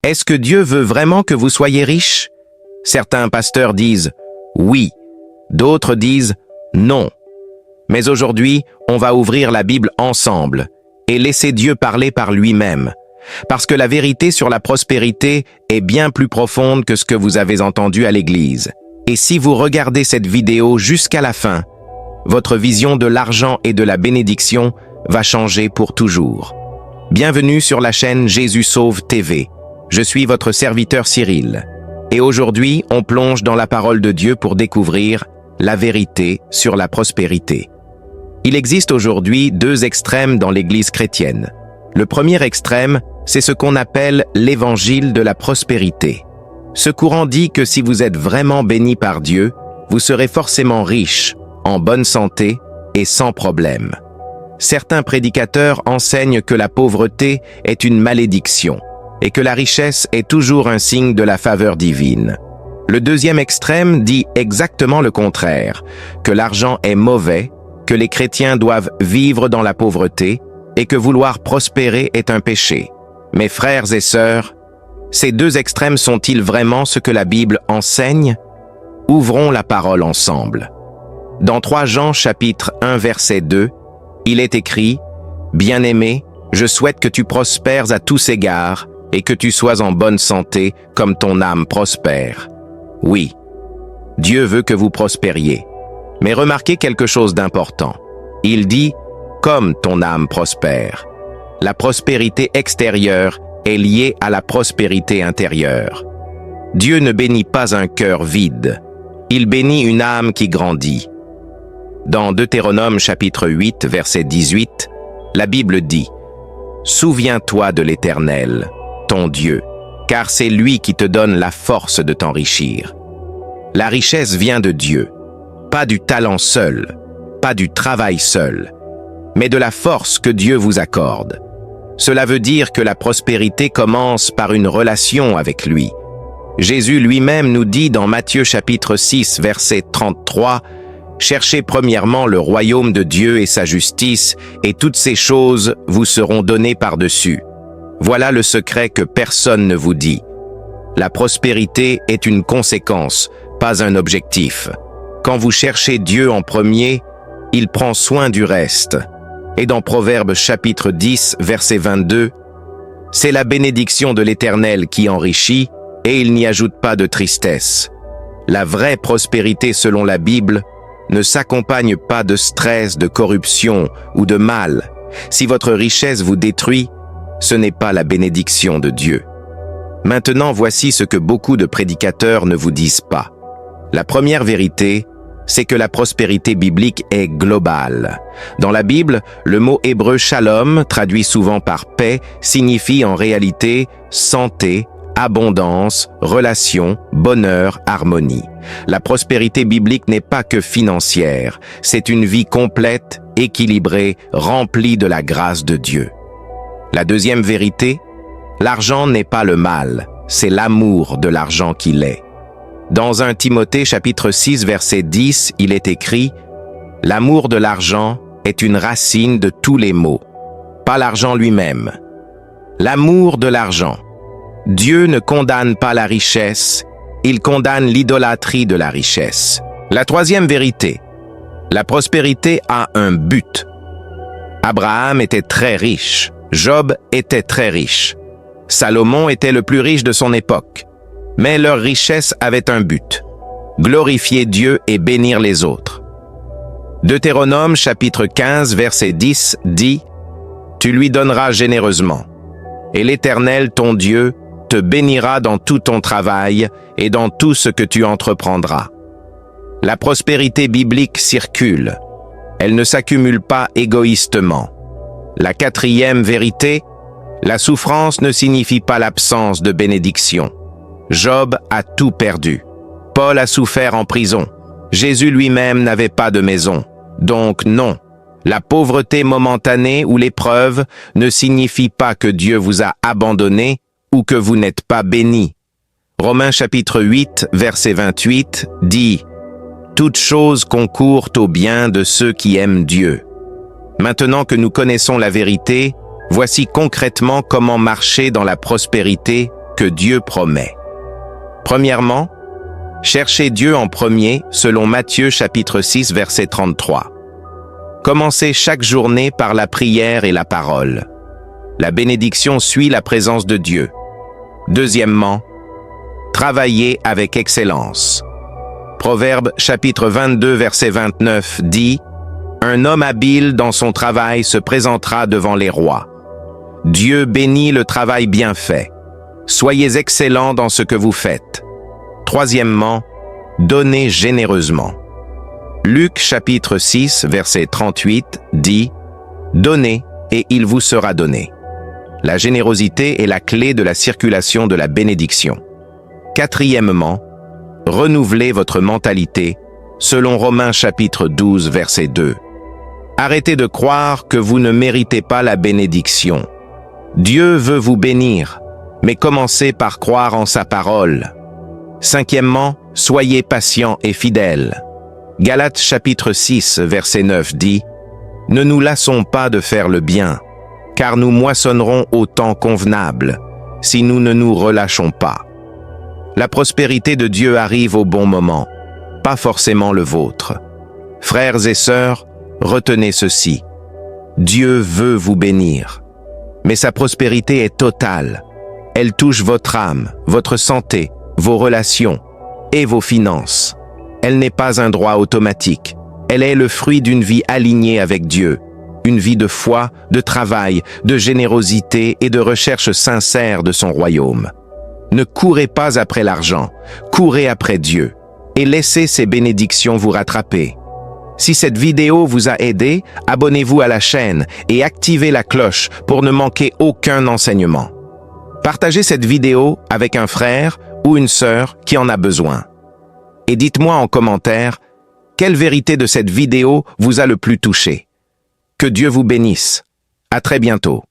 Est-ce que Dieu veut vraiment que vous soyez riche? Certains pasteurs disent oui, d'autres disent non. Mais aujourd'hui, on va ouvrir la Bible ensemble et laisser Dieu parler par lui-même. Parce que la vérité sur la prospérité est bien plus profonde que ce que vous avez entendu à l'église. Et si vous regardez cette vidéo jusqu'à la fin, votre vision de l'argent et de la bénédiction va changer pour toujours. Bienvenue sur la chaîne Jésus Sauve TV. Je suis votre serviteur Cyril. Et aujourd'hui, on plonge dans la parole de Dieu pour découvrir la vérité sur la prospérité. Il existe aujourd'hui deux extrêmes dans l'Église chrétienne. Le premier extrême, c'est ce qu'on appelle l'évangile de la prospérité. Ce courant dit que si vous êtes vraiment béni par Dieu, vous serez forcément riche, en bonne santé et sans problème. Certains prédicateurs enseignent que la pauvreté est une malédiction et que la richesse est toujours un signe de la faveur divine. Le deuxième extrême dit exactement le contraire, que l'argent est mauvais, que les chrétiens doivent vivre dans la pauvreté et que vouloir prospérer est un péché. Mes frères et sœurs, ces deux extrêmes sont-ils vraiment ce que la Bible enseigne? Ouvrons la parole ensemble. Dans 3 Jean chapitre 1 verset 2, il est écrit « Bien-aimé, je souhaite que tu prospères à tous égards et que tu sois en bonne santé comme ton âme prospère. » Oui, Dieu veut que vous prospériez. Mais remarquez quelque chose d'important. Il dit « comme ton âme prospère ». La prospérité extérieure est liée à la prospérité intérieure. Dieu ne bénit pas un cœur vide. Il bénit une âme qui grandit. Dans Deutéronome chapitre 8, verset 18, la Bible dit « Souviens-toi de l'Éternel, ton Dieu, car c'est lui qui te donne la force de t'enrichir. » La richesse vient de Dieu, pas du talent seul, pas du travail seul, mais de la force que Dieu vous accorde. Cela veut dire que la prospérité commence par une relation avec lui. Jésus lui-même nous dit dans Matthieu chapitre 6, verset 33, « Cherchez premièrement le royaume de Dieu et sa justice, et toutes ces choses vous seront données par-dessus. » Voilà le secret que personne ne vous dit. La prospérité est une conséquence, pas un objectif. Quand vous cherchez Dieu en premier, il prend soin du reste. Et dans Proverbes chapitre 10, verset 22, « C'est la bénédiction de l'Éternel qui enrichit, et il n'y ajoute pas de tristesse. » La vraie prospérité selon la Bible ne s'accompagne pas de stress, de corruption ou de mal. Si votre richesse vous détruit, ce n'est pas la bénédiction de Dieu. Maintenant, voici ce que beaucoup de prédicateurs ne vous disent pas. La première vérité, c'est que la prospérité biblique est globale. Dans la Bible, le mot hébreu shalom, traduit souvent par paix, signifie en réalité santé, abondance, relation, bonheur, harmonie. La prospérité biblique n'est pas que financière, c'est une vie complète, équilibrée, remplie de la grâce de Dieu. La deuxième vérité, l'argent n'est pas le mal, c'est l'amour de l'argent qui l'est. Dans 1 Timothée chapitre 6 verset 10, il est écrit « L'amour de l'argent est une racine de tous les maux, pas l'argent lui-même. » L'amour de l'argent. Dieu ne condamne pas la richesse, il condamne l'idolâtrie de la richesse. La troisième vérité, la prospérité a un but. Abraham était très riche, Job était très riche, Salomon était le plus riche de son époque. Mais leur richesse avait un but, glorifier Dieu et bénir les autres. Deutéronome chapitre 15 verset 10 dit « Tu lui donneras généreusement, et l'Éternel ton Dieu te bénira dans tout ton travail et dans tout ce que tu entreprendras. » La prospérité biblique circule, elle ne s'accumule pas égoïstement. La quatrième vérité, la souffrance ne signifie pas l'absence de bénédiction. Job a tout perdu. Paul a souffert en prison. Jésus lui-même n'avait pas de maison. Donc non, la pauvreté momentanée ou l'épreuve ne signifie pas que Dieu vous a abandonné ou que vous n'êtes pas béni. Romains chapitre 8, verset 28 dit « Toutes choses concourent au bien de ceux qui aiment Dieu. » Maintenant que nous connaissons la vérité, voici concrètement comment marcher dans la prospérité que Dieu promet. Premièrement, cherchez Dieu en premier selon Matthieu chapitre 6 verset 33. Commencez chaque journée par la prière et la parole. La bénédiction suit la présence de Dieu. Deuxièmement, travaillez avec excellence. Proverbe chapitre 22 verset 29 dit « Un homme habile dans son travail se présentera devant les rois. » Dieu bénit le travail bien fait. Soyez excellents dans ce que vous faites. Troisièmement, donnez généreusement. Luc chapitre 6 verset 38 dit « Donnez et il vous sera donné. » La générosité est la clé de la circulation de la bénédiction. Quatrièmement, renouvelez votre mentalité selon Romains chapitre 12 verset 2. Arrêtez de croire que vous ne méritez pas la bénédiction. Dieu veut vous bénir, mais commencez par croire en sa parole. Cinquièmement, soyez patients et fidèles. Galates chapitre 6 verset 9 dit « Ne nous lassons pas de faire le bien, car nous moissonnerons au temps convenable, si nous ne nous relâchons pas. » La prospérité de Dieu arrive au bon moment, pas forcément le vôtre. Frères et sœurs, retenez ceci. Dieu veut vous bénir, mais sa prospérité est totale. Elle touche votre âme, votre santé, vos relations et vos finances. Elle n'est pas un droit automatique. Elle est le fruit d'une vie alignée avec Dieu, une vie de foi, de travail, de générosité et de recherche sincère de son royaume. Ne courez pas après l'argent, courez après Dieu et laissez ses bénédictions vous rattraper. Si cette vidéo vous a aidé, abonnez-vous à la chaîne et activez la cloche pour ne manquer aucun enseignement. Partagez cette vidéo avec un frère ou une sœur qui en a besoin. Et dites-moi en commentaire, quelle vérité de cette vidéo vous a le plus touché? Que Dieu vous bénisse. À très bientôt.